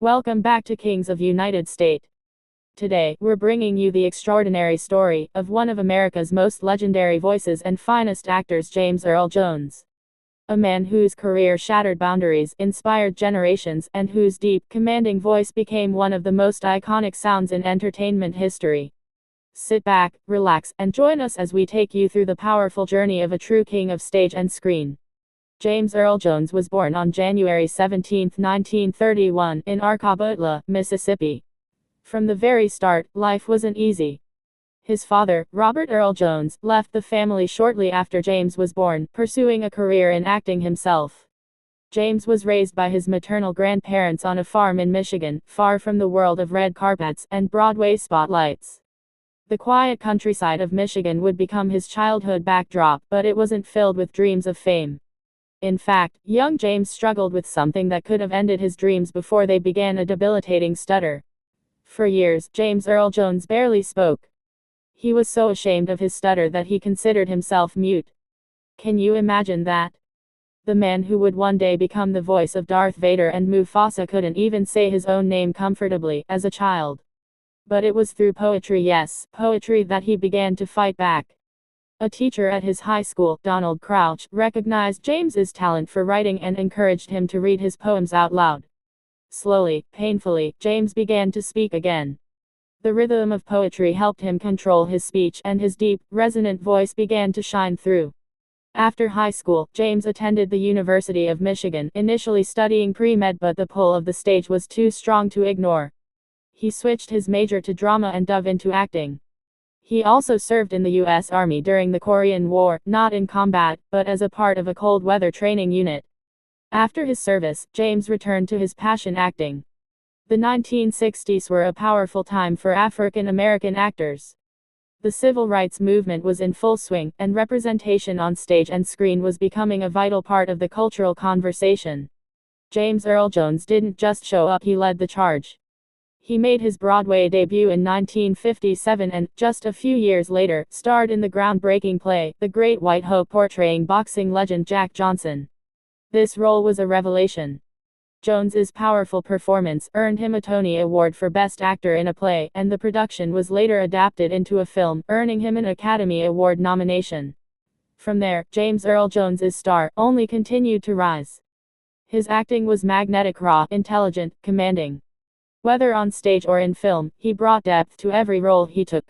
Welcome back to Kings of United States. Today, we're bringing you the extraordinary story of one of America's most legendary voices and finest actors, James Earl Jones. A man whose career shattered boundaries, inspired generations, and whose deep, commanding voice became one of the most iconic sounds in entertainment history. Sit back, relax, and join us as we take you through the powerful journey of a true king of stage and screen. James Earl Jones was born on January 17, 1931, in Arcabutla, Mississippi. From the very start, life wasn't easy. His father, Robert Earl Jones, left the family shortly after James was born, pursuing a career in acting himself. James was raised by his maternal grandparents on a farm in Michigan, far from the world of red carpets and Broadway spotlights. The quiet countryside of Michigan would become his childhood backdrop, but it wasn't filled with dreams of fame. In fact, young James struggled with something that could have ended his dreams before they began: a debilitating stutter. For years, James Earl Jones barely spoke. He was so ashamed of his stutter that he considered himself mute. Can you imagine that? The man who would one day become the voice of Darth Vader and Mufasa couldn't even say his own name comfortably as a child. But it was through poetry, yes, poetry, that he began to fight back. A teacher at his high school, Donald Crouch, recognized James's talent for writing and encouraged him to read his poems out loud. Slowly, painfully, James began to speak again. The rhythm of poetry helped him control his speech, and his deep, resonant voice began to shine through. After high school, James attended the University of Michigan, initially studying pre-med, but the pull of the stage was too strong to ignore. He switched his major to drama and dove into acting. He also served in the U.S. Army during the Korean War, not in combat, but as a part of a cold weather training unit. After his service, James returned to his passion, acting. The 1960s were a powerful time for African American actors. The civil rights movement was in full swing, and representation on stage and screen was becoming a vital part of the cultural conversation. James Earl Jones didn't just show up, he led the charge. He made his Broadway debut in 1957 and, just a few years later, starred in the groundbreaking play, The Great White Hope, portraying boxing legend Jack Johnson. This role was a revelation. Jones's powerful performance earned him a Tony Award for Best Actor in a Play, and the production was later adapted into a film, earning him an Academy Award nomination. From there, James Earl Jones's star only continued to rise. His acting was magnetic, raw, intelligent, commanding. Whether on stage or in film, he brought depth to every role he took.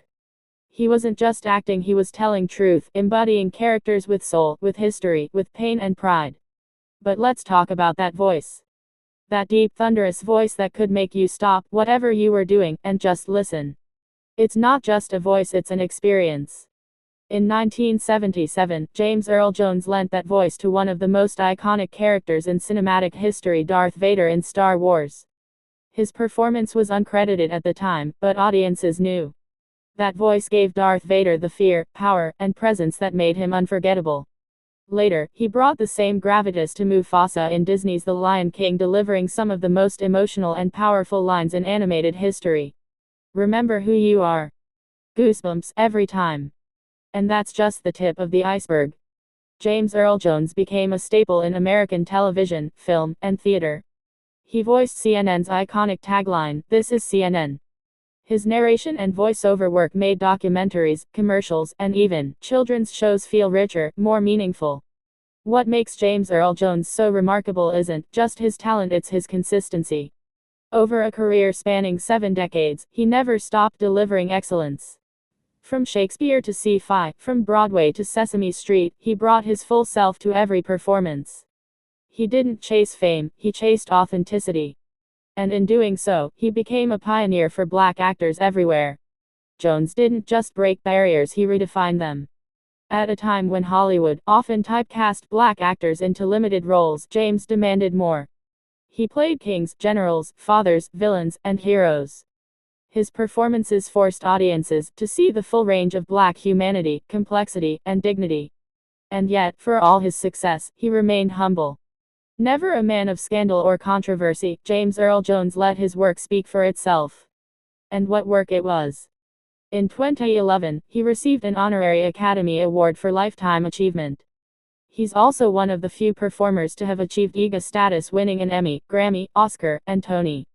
He wasn't just acting, he was telling truth, embodying characters with soul, with history, with pain and pride. But let's talk about that voice. That deep, thunderous voice that could make you stop whatever you were doing and just listen. It's not just a voice, it's an experience. In 1977, James Earl Jones lent that voice to one of the most iconic characters in cinematic history, Darth Vader in Star Wars. His performance was uncredited at the time, but audiences knew. That voice gave Darth Vader the fear, power, and presence that made him unforgettable. Later, he brought the same gravitas to Mufasa in Disney's The Lion King, delivering some of the most emotional and powerful lines in animated history. Remember who you are. Goosebumps every time. And that's just the tip of the iceberg. James Earl Jones became a staple in American television, film, and theater. He voiced CNN's iconic tagline, "This is CNN." His narration and voiceover work made documentaries, commercials, and even children's shows feel richer, more meaningful. What makes James Earl Jones so remarkable isn't just his talent, it's his consistency. Over a career spanning 7 decades, he never stopped delivering excellence. From Shakespeare to sci-fi, from Broadway to Sesame Street, he brought his full self to every performance. He didn't chase fame, he chased authenticity. And in doing so, he became a pioneer for Black actors everywhere. Jones didn't just break barriers, he redefined them. At a time when Hollywood often typecast Black actors into limited roles, James demanded more. He played kings, generals, fathers, villains, and heroes. His performances forced audiences to see the full range of Black humanity, complexity, and dignity. And yet, for all his success, he remained humble. Never a man of scandal or controversy, James Earl Jones let his work speak for itself. And what work it was. In 2011, he received an honorary Academy Award for Lifetime Achievement. He's also one of the few performers to have achieved EGA status, winning an Emmy, Grammy, Oscar, and Tony.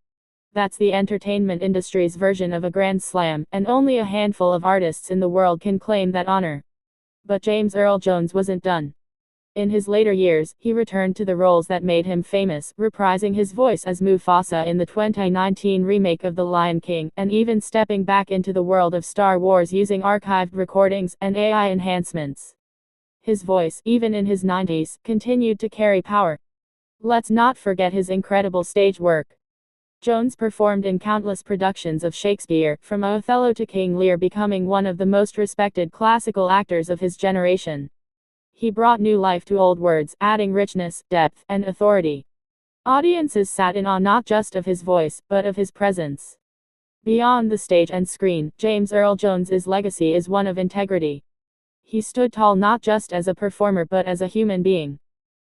That's the entertainment industry's version of a grand slam, and only a handful of artists in the world can claim that honor. But James Earl Jones wasn't done. In his later years, he returned to the roles that made him famous, reprising his voice as Mufasa in the 2019 remake of The Lion King, and even stepping back into the world of Star Wars using archived recordings and AI enhancements. His voice, even in his 90s, continued to carry power. Let's not forget his incredible stage work. Jones performed in countless productions of Shakespeare, from Othello to King Lear, becoming one of the most respected classical actors of his generation. He brought new life to old words, adding richness, depth, and authority. Audiences sat in awe not just of his voice, but of his presence. Beyond the stage and screen, James Earl Jones's legacy is one of integrity. He stood tall not just as a performer but as a human being.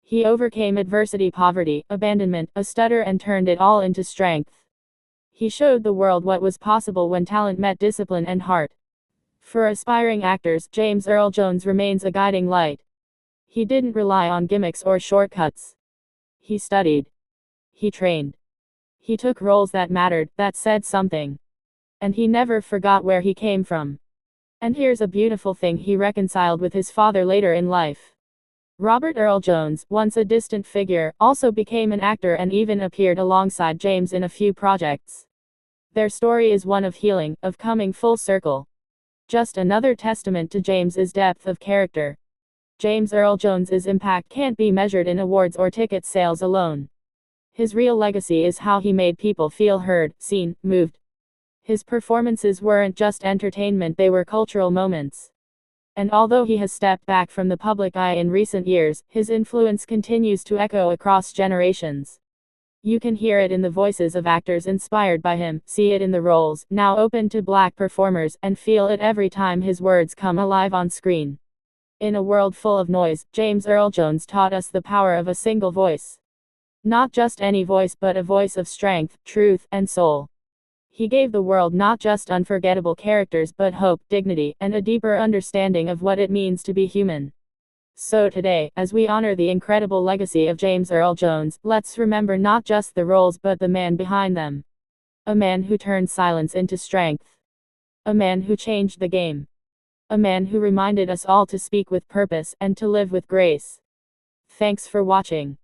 He overcame adversity, poverty, abandonment, a stutter, and turned it all into strength. He showed the world what was possible when talent met discipline and heart. For aspiring actors, James Earl Jones remains a guiding light. He didn't rely on gimmicks or shortcuts. He studied. He trained. He took roles that mattered, that said something. And he never forgot where he came from. And here's a beautiful thing: he reconciled with his father later in life. Robert Earl Jones, once a distant figure, also became an actor and even appeared alongside James in a few projects. Their story is one of healing, of coming full circle. Just another testament to James's depth of character. James Earl Jones's impact can't be measured in awards or ticket sales alone. His real legacy is how he made people feel heard, seen, moved. His performances weren't just entertainment, they were cultural moments. And although he has stepped back from the public eye in recent years, his influence continues to echo across generations. You can hear it in the voices of actors inspired by him, see it in the roles, now open to black performers, and feel it every time his words come alive on screen. In a world full of noise, James Earl Jones taught us the power of a single voice. Not just any voice, but a voice of strength, truth, and soul. He gave the world not just unforgettable characters but hope, dignity, and a deeper understanding of what it means to be human. So today, as we honor the incredible legacy of James Earl Jones, let's remember not just the roles but the man behind them. A man who turned silence into strength. A man who changed the game. A man who reminded us all to speak with purpose and to live with grace. Thanks for watching.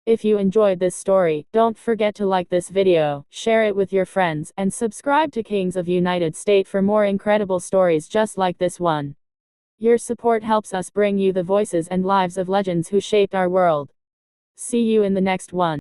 If you enjoyed this story, don't forget to like this video, share it with your friends, and subscribe to Kings of United State for more incredible stories just like this one. Your support helps us bring you the voices and lives of legends who shaped our world. See you in the next one.